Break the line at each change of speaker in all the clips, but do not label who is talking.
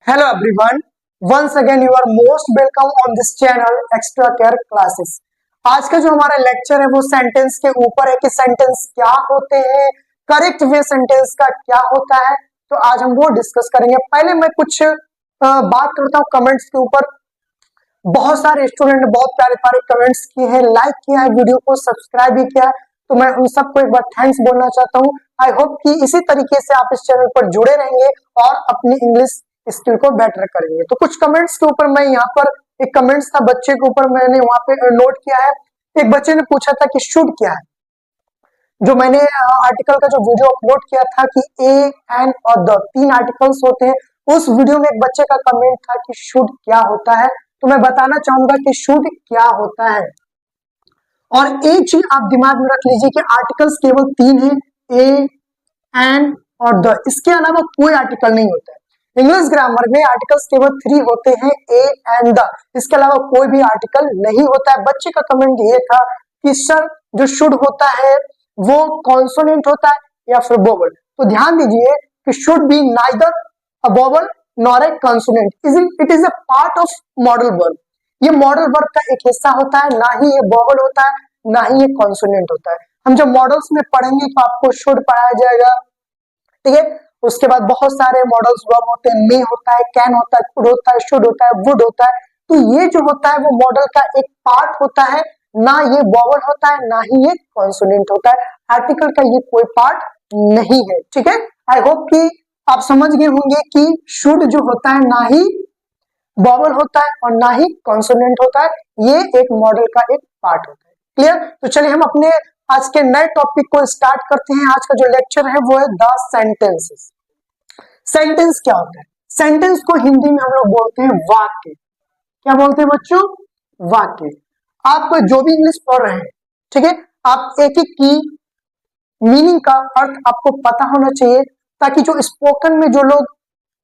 Hello everyone, once again you are most welcome on this channel Extra Care Classes। आज का जो हमारा lecture है वो सेंटेंस के ऊपर है कि सेंटेंस क्या होते हैं, करेक्ट वे सेंटेंस का क्या होता है। तो आज हम वो डिस्कस करेंगे। पहले मैं कुछ बात करता हूँ कमेंट्स के ऊपर। बहुत सारे स्टूडेंट ने बहुत प्यारे प्यारे कमेंट्स किए हैं, लाइक किया है, वीडियो को सब्सक्राइब भी किया है, तो मैं उन सबको एक बार थैंक्स बोलना चाहता हूँ। आई होप कि इसी तरीके से आप इस चैनल पर जुड़े रहेंगे और अपनी इंग्लिश स्किल को बेटर करेंगे। तो कुछ कमेंट्स के ऊपर मैं यहाँ पर एक कमेंट्स था बच्चे के ऊपर मैंने वहां पे नोट किया है। एक बच्चे ने पूछा था कि शुड क्या है। जो मैंने आर्टिकल का जो वीडियो अपलोड किया था कि ए एंड और द तीन आर्टिकल्स होते हैं, उस वीडियो में एक बच्चे का कमेंट था कि शुड क्या होता है। तो मैं बताना चाहूंगा कि शुड क्या होता है। और एक चीज आप दिमाग में रख लीजिए कि आर्टिकल्स केवल तीन हैं, ए एंड और द, इसके अलावा कोई आर्टिकल नहीं होता है। इंग्लिश ग्रामर में आर्टिकल्स केवल 3 होते हैं, ए एंड द, इसके अलावा कोई भी आर्टिकल नहीं होता है। बच्चे का कमेंट ये था कि सर जो शुड होता है वो कॉन्सोनेंट होता है या फिर वोवल। तो ध्यान दीजिए कि should be neither a vowel nor a consonant, it is a part of modal verb. ये मॉडल वर्ब का एक हिस्सा होता है, ना ही ये वोवल होता है ना ही ये कॉन्सोनेंट होता है। हम जब मॉडल्स में पढ़ेंगे तो आपको शुड पढ़ाया जाएगा, ठीक है। उसके बाद बहुत सारे मॉडल्स वर्ब होते हैं, मे होता है, कैन होता है, कुड होता है, शुड होता है, वुड होता है। तो ये जो होता है वो मॉडल का एक पार्ट होता है, ना ये वोवल होता है ना ही ये कॉन्सोनेंट होता है। आर्टिकल का ये कोई पार्ट नहीं है, ठीक है। आई होप कि आप समझ गए होंगे कि शुड जो होता है ना ही वोवल होता है और ना ही कॉन्सोनेंट होता है, ये एक मॉडल का एक पार्ट होता है। क्लियर। तो चलिए हम अपने आज के नए टॉपिक को स्टार्ट करते हैं। आज का जो लेक्चर है वो है द सेंटेंसेस। सेंटेंस क्या होता है? सेंटेंस को हिंदी में हम लोग बोलते हैं वाक्य। क्या बोलते हैं बच्चों? वाक्य। आप जो भी इंग्लिश पढ़ रहे हैं, ठीक है, आप एक एक की मीनिंग का अर्थ आपको पता होना चाहिए, ताकि जो स्पोकन में जो लोग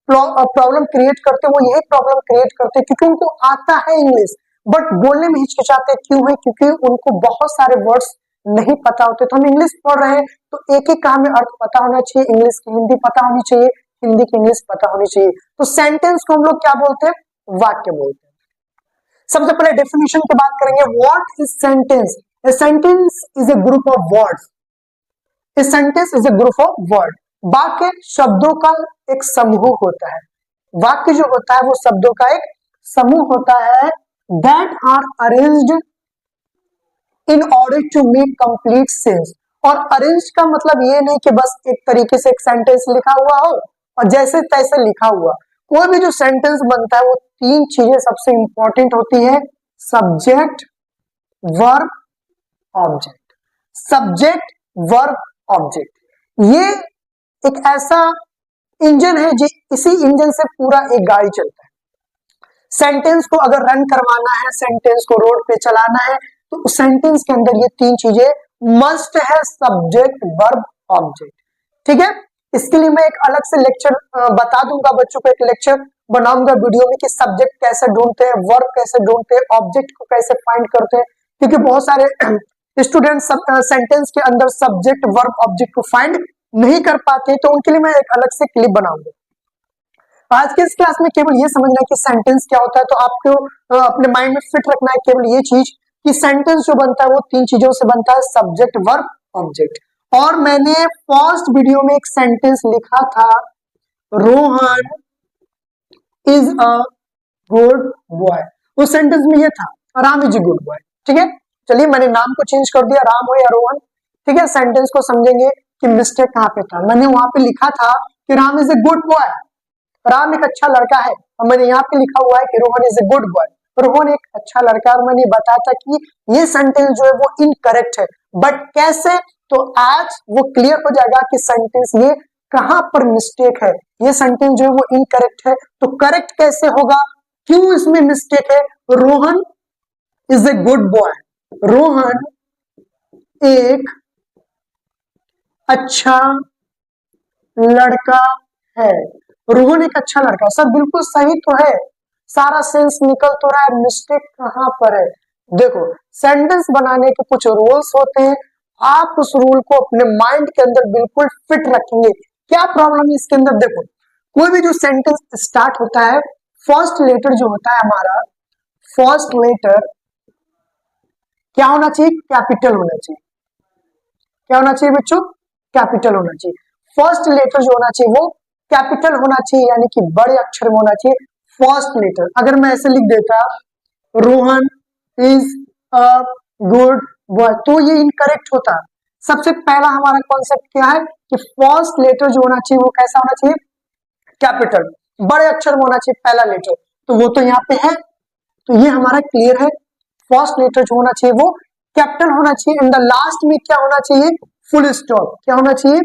प्रॉब्लम क्रिएट करते हैं वो यही प्रॉब्लम क्रिएट करते हैं क्योंकि उनको आता है इंग्लिश बट बोलने में हिचकिचाते क्यों है? क्योंकि उनको बहुत सारे वर्ड्स नहीं पता होते। तो हम इंग्लिश पढ़ रहे हैं तो एक एक का हमें अर्थ पता होना चाहिए, इंग्लिश की हिंदी पता होनी चाहिए, हिंदी की इंग्लिश पता होनी चाहिए। तो सेंटेंस को हम लोग क्या बोलते हैं? वाक्य बोलते हैं। सबसे पहले डेफिनेशन की बात करेंगे। What is sentence? A sentence is a group of words. A sentence is a group of word. वाक्य शब्दों का एक समूह होता है। वाक्य जो होता है वो शब्दों का एक समूह होता है, that are arranged in order to make complete sense. और अरेंज का मतलब ये नहीं कि बस एक तरीके से एक सेंटेंस लिखा हुआ हो और जैसे तैसे लिखा हुआ। कोई भी जो सेंटेंस बनता है वो 3 चीजें सबसे इंपॉर्टेंट होती है, subject, verb, object. Subject, verb, object. ये एक ऐसा इंजन है जी, इसी इंजन से पूरा एक गाड़ी चलता है। सेंटेंस को अगर रन करवाना है, सेंटेंस को रोड पे चलाना है, तो उस सेंटेंस के अंदर ये 3 चीजें मस्ट है, सब्जेक्ट, वर्ब, ऑब्जेक्ट, ठीक है। इसके लिए मैं एक अलग से लेक्चर बता दूंगा बच्चों को, एक लेक्चर बनाऊंगा वीडियो में कि सब्जेक्ट कैसे ढूंढते हैं, वर्ब कैसे ढूंढते हैं, ऑब्जेक्ट को कैसे फाइंड करते हैं, क्योंकि बहुत सारे स्टूडेंट सेंटेंस के अंदर सब्जेक्ट, वर्ब, ऑब्जेक्ट को फाइंड नहीं कर पाते। तो उनके लिए मैं एक अलग से क्लिप बनाऊंगा। आज के इस क्लास में केवल ये समझना है कि सेंटेंस क्या होता है। तो आपको अपने माइंड में फिट रखना है केवल ये चीज कि सेंटेंस जो बनता है वो 3 चीजों से बनता है, सब्जेक्ट, वर्ब, ऑब्जेक्ट। और मैंने फर्स्ट वीडियो में एक सेंटेंस लिखा था, Rohan is a good boy. उस सेंटेंस में ये था, Ram is a good boy, ठीक है। चलिए मैंने नाम को चेंज कर दिया, राम हो या रोहन, ठीक है। सेंटेंस को समझेंगे कि मिस्टेक कहां पे था। मैंने वहां पे लिखा था कि Ram is a good boy, Ram एक अच्छा लड़का है, और मैंने यहाँ पे लिखा हुआ है कि Rohan is a good boy, Rohan एक अच्छा लड़का है। और मैंने बताया था कि ये सेंटेंस जो है वो इनकरेक्ट है, बट कैसे? तो आज वो क्लियर हो जाएगा कि सेंटेंस ये कहां पर मिस्टेक है। ये सेंटेंस जो है वो इनकरेक्ट है, तो करेक्ट कैसे होगा, क्यों इसमें मिस्टेक है। Rohan is a good boy, Rohan एक अच्छा लड़का है। रोहन एक अच्छा लड़का, सर बिल्कुल सही तो है, सारा सेंस निकल तो रहा है, मिस्टेक कहां पर है? देखो, सेंटेंस बनाने के कुछ रूल्स होते हैं, आप उस रूल को अपने माइंड के अंदर बिल्कुल फिट रखेंगे। क्या प्रॉब्लम है इसके अंदर? देखो, कोई भी जो सेंटेंस स्टार्ट होता है, फर्स्ट लेटर जो होता है हमारा, फर्स्ट लेटर क्या होना चाहिए? कैपिटल होना चाहिए। क्या होना चाहिए बच्चों? कैपिटल होना चाहिए। फर्स्ट लेटर जो होना चाहिए वो कैपिटल होना चाहिए, यानी कि बड़े अक्षर में होना चाहिए फर्स्ट लेटर। अगर मैं ऐसे लिख देता Rohan is a good boy, तो ये इनकरेक्ट होता। सबसे पहला हमारा कॉन्सेप्ट क्या है कि फर्स्ट लेटर जो होना चाहिए वो कैसा होना चाहिए? कैपिटल, बड़े अक्षर में होना चाहिए पहला लेटर। तो वो तो यहाँ पे है, तो ये हमारा क्लियर है। फर्स्ट लेटर जो होना चाहिए वो कैपिटल होना चाहिए। एंड द लास्ट में क्या होना चाहिए? Full stop. क्या होना चाहिए?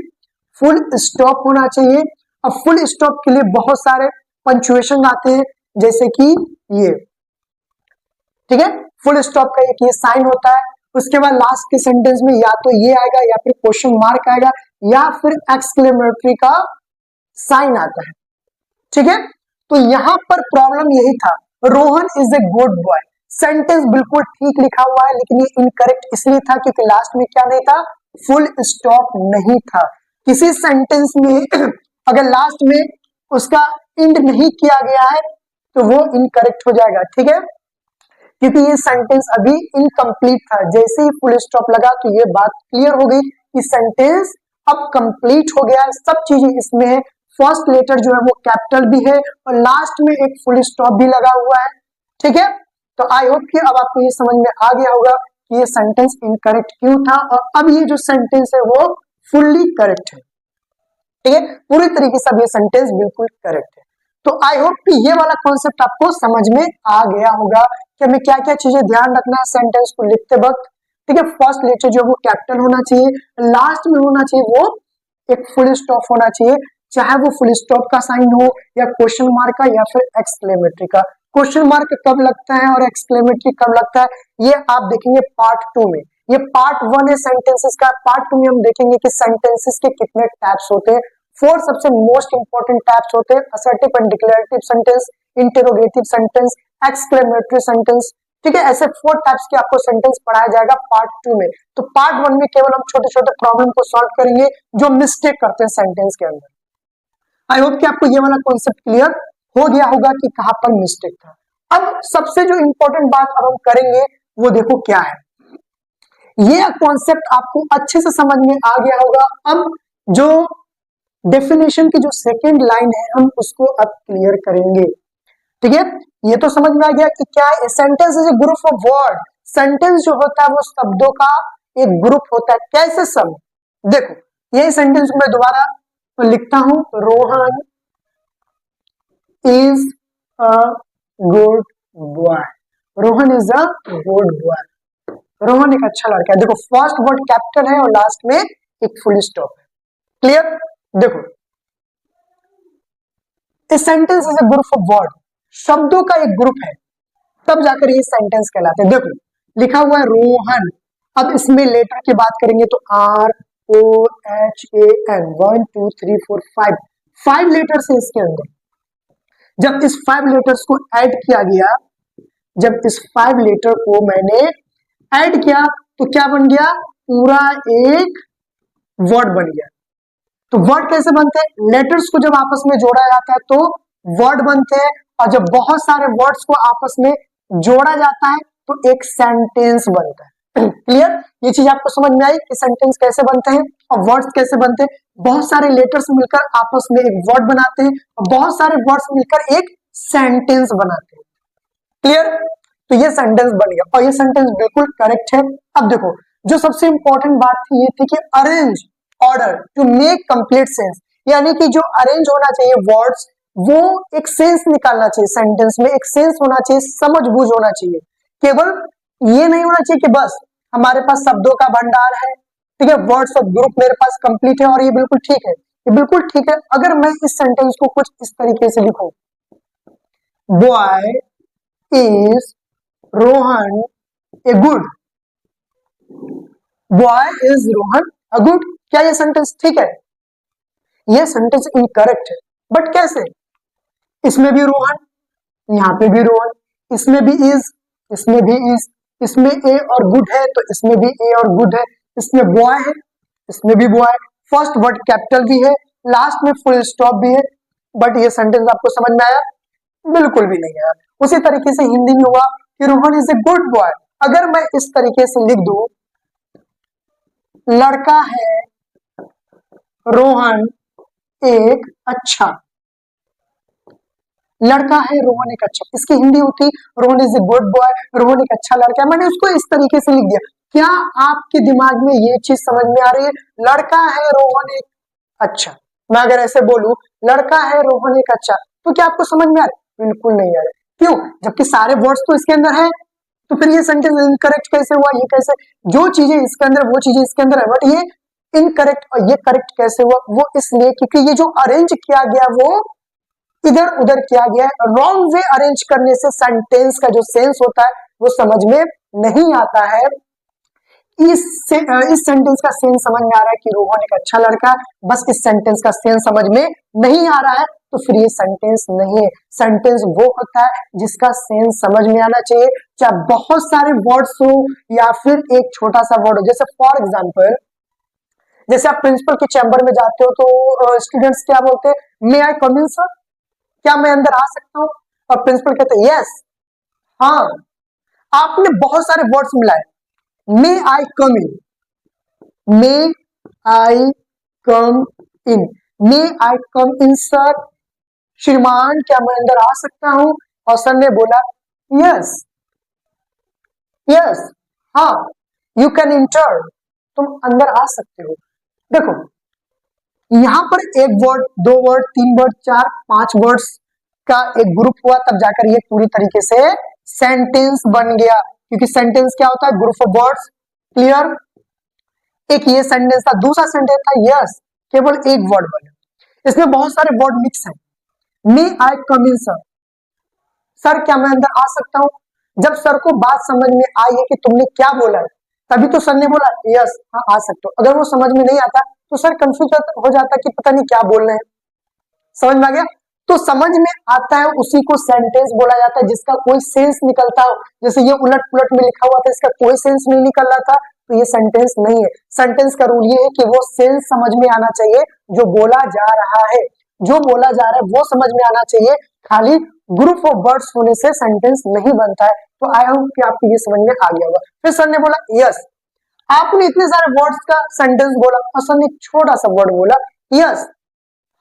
फुल स्टॉप होना चाहिए। अब फुल स्टॉप के लिए बहुत सारे पंचुएशन आते हैं, जैसे कि ये, ठीक है, फुल स्टॉप का एक ये साइन होता है। उसके बाद लास्ट के सेंटेंस में या तो ये आएगा, या फिर क्वेश्चन मार्क आएगा, या फिर एक्सक्लेमेटरी का साइन आता है, ठीक है। तो यहां पर प्रॉब्लम यही था, Rohan is a good boy, sentence बिल्कुल ठीक लिखा हुआ है, लेकिन ये इनकरेक्ट इसलिए था क्योंकि लास्ट में क्या नहीं था? फुल स्टॉप नहीं था। किसी सेंटेंस में अगर लास्ट में उसका एंड नहीं किया गया है तो वो इनकरेक्ट हो जाएगा, ठीक है, क्योंकि ये सेंटेंस अभी इनकम्प्लीट था। जैसे ही फुल स्टॉप लगा तो ये बात क्लियर हो गई कि सेंटेंस अब कंप्लीट हो गया है, सब चीजें इसमें है। फर्स्ट लेटर जो है वो कैपिटल भी है और लास्ट में एक फुल स्टॉप भी लगा हुआ है, ठीक है। तो आई होप कि अब आपको ये समझ में आ गया होगा कि ये सेंटेंस इनकरेक्ट क्यों था, और अब ये जो सेंटेंस है वो फुल्ली करेक्ट है, ठीक है, पूरी तरीके से अब ये सेंटेंस बिल्कुल करेक्ट है। तो आई होप कि ये वाला कॉन्सेप्ट आपको समझ में आ गया होगा कि हमें क्या क्या चीजें ध्यान रखना है सेंटेंस को लिखते वक्त, ठीक है। फर्स्ट लेटर जो है वो कैपिटल होना चाहिए, लास्ट में होना चाहिए वो एक फुल स्टॉप होना चाहिए, चाहे वो फुल स्टॉप का साइन हो या क्वेश्चन मार्क का या फिर एक्सक्लेमेटरी का। क्वेश्चन मार्क कब लगता है और एक्सक्लेमेटरी कब लगता है, ये आप देखेंगे पार्ट 2 में। ये पार्ट 1 है सेंटेंसेस का, पार्ट 2 में हम देखेंगे कि सेंटेंसेस के कितने टाइप्स होते हैं। 4 सबसे मोस्ट इंपॉर्टेंट टाइप्स होते हैं, assertive and declarative sentence, interrogative sentence, exclamatory sentence, ठीक है। ऐसे 4 टाइप्स के आपको सेंटेंस पढ़ाया जाएगा पार्ट 2 में। तो पार्ट 1 में केवल हम छोटे छोटे प्रॉब्लम को सॉल्व करेंगे जो मिस्टेक करते हैं सेंटेंस के अंदर। आई होप कि आपको ये वाला कॉन्सेप्ट क्लियर हो गया होगा कि कहां पर मिस्टेक था। अब सबसे जो इंपॉर्टेंट बात अब हम करेंगे वो देखो क्या है, ये कॉन्सेप्ट आपको अच्छे से समझ में आ गया होगा। अब जो डेफिनेशन की जो सेकेंड लाइन है हम उसको अब क्लियर करेंगे, ठीक है। ये तो समझ में आ गया कि क्या है, sentence is a group of word. Sentence जो होता है वो शब्दों का एक ग्रुप होता है। कैसे शब्द? देखो यही सेंटेंस को मैं दोबारा लिखता हूं, Rohan is a good boy, Rohan is a good boy, Rohan एक अच्छा लड़का है। देखो फर्स्ट वर्ड कैपिटल है और लास्ट में एक फुल स्टॉप है, क्लियर। देखो a sentence is a group of word, शब्दों का एक ग्रुप है, तब जाकर ये सेंटेंस कहलाते हैं। देखो लिखा हुआ है रोहन, अब इसमें लेटर की बात करेंगे तो ROHAN 1 2 3 4 5 लेटर्स है इसके अंदर। जब इस 5 लेटर्स को ऐड किया गया, जब इस 5 लेटर को मैंने ऐड किया तो क्या बन गया? पूरा एक वर्ड बन गया। तो वर्ड कैसे बनते हैं? लेटर्स को जब आपस में जोड़ा जाता है तो वर्ड बनते हैं, और जब बहुत सारे वर्ड्स को आपस में जोड़ा जाता है तो एक सेंटेंस बनता है। क्लियर? ये चीज आपको समझ में आई कि सेंटेंस कैसे बनते हैं और वर्ड्स कैसे बनते हैं। बहुत सारे लेटर्स मिलकर आपस में एक वर्ड बनाते हैं और बहुत सारे वर्ड्स मिलकर एक सेंटेंस बनाते हैं। क्लियर? तो ये सेंटेंस बन गया और ये सेंटेंस बिल्कुल करेक्ट है। अब देखो जो सबसे इंपॉर्टेंट बात थी ये थी कि arrange order to make complete sense, यानी कि जो अरेंज होना चाहिए वर्ड्स वो एक सेंस निकालना चाहिए, सेंटेंस में एक सेंस होना चाहिए, समझबूझ होना चाहिए। केवल ये नहीं होना चाहिए कि बस हमारे पास शब्दों का भंडार है, ठीक है, वर्ड्स ऑफ ग्रुप मेरे पास कंप्लीट है और ये बिल्कुल ठीक है, ये बिल्कुल ठीक है। अगर मैं इस सेंटेंस को कुछ इस तरीके से लिखूं, boy is Rohan a good, boy is Rohan a good, क्या ये सेंटेंस ठीक है? ये सेंटेंस इनकरेक्ट है। बट कैसे? इसमें भी रोहन, यहाँ पे भी रोहन, इसमें भी इज, इसमें भी इज, इसमें ए और गुड है तो इसमें भी ए और गुड है, इसमें बॉय है, इसमें भी बॉय, फर्स्ट वर्ड कैपिटल भी है, लास्ट में फुल स्टॉप भी है, बट ये सेंटेंस आपको समझ में आया? बिल्कुल भी नहीं आया। उसी तरीके से हिंदी में हुआ कि Rohan is a good boy. अगर मैं इस तरीके से लिख दूं, लड़का है रोहन एक अच्छा, लड़का है रोहन एक अच्छा, इसकी हिंदी होती Rohan is a good boy, Rohan एक अच्छा लड़का है। मैंने उसको इस तरीके से लिख दिया। क्या आपके दिमाग में ये चीज समझ में आ रही है? लड़का है रोहन एक अच्छा, मैं अगर ऐसे बोलूं लड़का है रोहन एक अच्छा, तो क्या आपको समझ में आ रहा है? बिल्कुल नहीं आ रहा है। क्यों? जबकि सारे वर्ड्स तो इसके अंदर है, तो फिर ये सेंटेंस इनकरेक्ट कैसे हुआ? ये कैसे, जो चीजें इसके अंदर वो चीजें इसके अंदर है, बट ये इनकरेक्ट और ये करेक्ट कैसे हुआ? वो इसलिए क्योंकि ये जो अरेंज किया गया वो इधर उधर किया गया है। रॉन्ग वे अरेंज करने से सेंटेंस का जो सेंस होता है वो समझ में नहीं आता है। इस सेंटेंस का सेंस समझ में आ रहा है कि रोहन एक अच्छा लड़का है, बस इस सेंटेंस का सेंस समझ में नहीं आ रहा है, तो फिर ये सेंटेंस नहीं है। सेंटेंस वो होता है जिसका सेंस समझ में आना चाहिए, चाहे बहुत सारे वर्ड्स हो या फिर एक छोटा सा वर्ड हो। जैसे फॉर एग्जाम्पल, जैसे आप प्रिंसिपल के चैम्बर में जाते हो तो स्टूडेंट्स क्या बोलते हैं? मे आई कम इन सर, क्या मैं अंदर आ सकता हूं? और प्रिंसिपल कहते हैं यस, हाँ। आपने बहुत सारे वर्ड्स मिलाए, मे आई कम इन, मे आई कम इन, मे आई कम इन सर, श्रीमान क्या मैं अंदर आ सकता हूं? और सर ने बोला यस, यस, हाँ, यू कैन इंटर, तुम अंदर आ सकते हो। देखो यहां पर एक वर्ड, दो वर्ड, तीन वर्ड, चार, पांच वर्ड्स का एक ग्रुप हुआ, तब जाकर ये पूरी तरीके से सेंटेंस बन गया। क्योंकि सेंटेंस क्या होता है? Group of words. क्लियर? एक ये सेंटेंस था, दूसरा सेंटेंस था यस, केवल एक वर्ड बना, इसमें बहुत सारे वर्ड मिक्स हैं। मे आई कम इन सर, सर क्या मैं अंदर आ सकता हूं? जब सर को बात समझ में आई है कि तुमने क्या बोला है, तभी तो सर ने बोला यस, हाँ आ सकते हो। अगर वो समझ में नहीं आता तो सर कंफ्यूज हो जाता कि पता नहीं क्या बोल रहे हैं। समझ में आ गया? तो समझ में आता है उसी को सेंटेंस बोला जाता है जिसका कोई सेंस निकलता हो। जैसे ये उलट पुलट में लिखा हुआ था, इसका कोई सेंस नहीं निकल रहा था, तो ये सेंटेंस नहीं है। सेंटेंस का रूल ये है कि वो सेंस समझ में आना चाहिए जो बोला जा रहा है, जो बोला जा रहा है वो समझ में आना चाहिए। खाली ग्रुप ऑफ वर्ड्स होने से सेंटेंस नहीं बनता है। तो आई होप कि आपको ये समझ में आ गया होगा। फिर सर ने बोला यस, आपने इतने सारे वर्ड्स का सेंटेंस बोला और सर ने छोटा सा वर्ड बोला यस,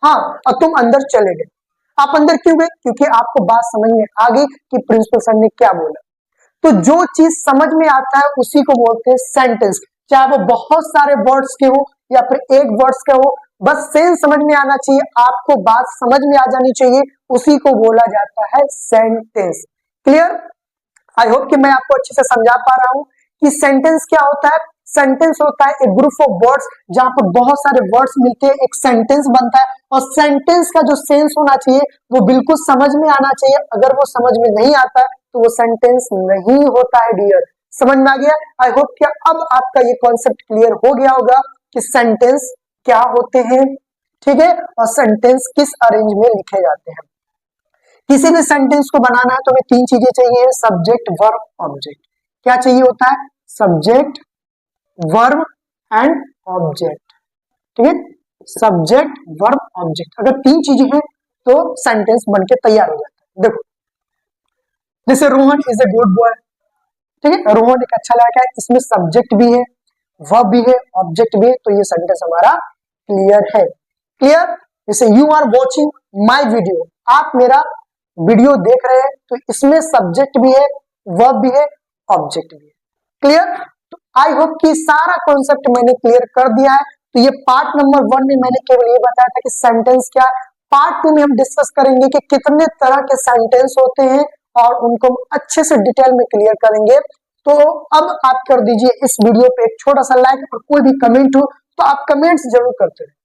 हाँ, और तुम अंदर चले गए। आप अंदर क्यों गए? क्योंकि आपको बात समझ में आ गई कि प्रिंसिपल सर ने क्या बोला। तो जो चीज समझ में आता है उसी को बोलते हैं सेंटेंस, चाहे वो बहुत सारे वर्ड्स के हो या फिर एक वर्ड्स का हो, बस सेंस समझ में आना चाहिए, आपको बात समझ में आ जानी चाहिए, उसी को बोला जाता है सेंटेंस। क्लियर? आई होप कि मैं आपको अच्छे से समझा पा रहा हूं कि सेंटेंस क्या होता है। सेंटेंस होता है एक ग्रुप ऑफ वर्ड्स जहां पर बहुत सारे वर्ड्स मिलते हैं, एक सेंटेंस बनता है। और सेंटेंस का जो सेंस होना चाहिए वो बिल्कुल समझ में आना चाहिए। अगर वो समझ में नहीं आता है तो वो सेंटेंस नहीं होता है डियर। समझ में आ गया? आई होप कि अब आपका ये कॉन्सेप्ट क्लियर हो गया होगा कि सेंटेंस क्या होते हैं, ठीक है, और सेंटेंस किस अरेंज में लिखे जाते हैं। किसी भी सेंटेंस को बनाना है तो हमें तीन चीजें चाहिए, सब्जेक्ट, वर्ब, ऑब्जेक्ट। क्या चाहिए होता है? Subject, verb and object. ठीक है, सब्जेक्ट, वर्ब, ऑब्जेक्ट, अगर तीन चीजें हैं तो सेंटेंस बनके तैयार हो जाता है। देखो जैसे Rohan is a good boy, ठीक है, रोहन एक अच्छा लड़का है, इसमें सब्जेक्ट भी है, वर्ब भी है, ऑब्जेक्ट भी है, तो ये सेंटेंस हमारा क्लियर है। क्लियर? जैसे you are watching my video, आप मेरा वीडियो देख रहे हैं, तो इसमें सब्जेक्ट भी है, वर्ब भी है, ऑब्जेक्ट भी है। क्लियर? तो आई होप कि सारा कॉन्सेप्ट मैंने क्लियर कर दिया है। तो ये पार्ट नंबर 1 में मैंने केवल ये बताया था कि सेंटेंस क्या है। पार्ट 2 में हम डिस्कस करेंगे कि कितने तरह के सेंटेंस होते हैं और उनको हम अच्छे से डिटेल में क्लियर करेंगे। तो अब आप कर दीजिए इस वीडियो पे एक छोटा सा लाइक, और कोई भी कमेंट हो तो आप कमेंट्स जरूर करते रहे।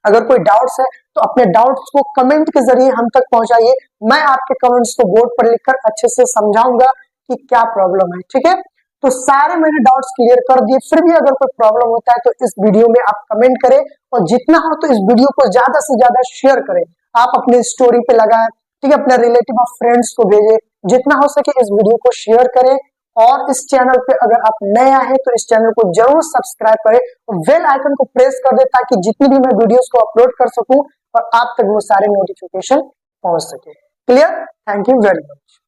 अगर कोई डाउट्स है तो अपने डाउट्स को कमेंट के जरिए हम तक पहुंचाइए। मैं आपके कमेंट्स को बोर्ड पर लिखकर अच्छे से समझाऊंगा कि क्या प्रॉब्लम है। ठीक है, तो सारे मैंने डाउट्स क्लियर कर दिए। फिर भी अगर कोई प्रॉब्लम होता है तो इस वीडियो में आप कमेंट करें, और जितना हो तो इस वीडियो को ज्यादा से ज्यादा शेयर करें। आप अपनी स्टोरी पे लगाएं, ठीक है, अपने रिलेटिव और फ्रेंड्स को भेजें, जितना हो सके इस वीडियो को शेयर करें। और इस चैनल पे अगर आप नया है तो इस चैनल को जरूर सब्सक्राइब करें और बेल आइकन को प्रेस कर दे ताकि जितनी भी मैं वीडियोस को अपलोड कर सकूं और आप तक वो सारे नोटिफिकेशन पहुंच सके। Clear? Thank you very much.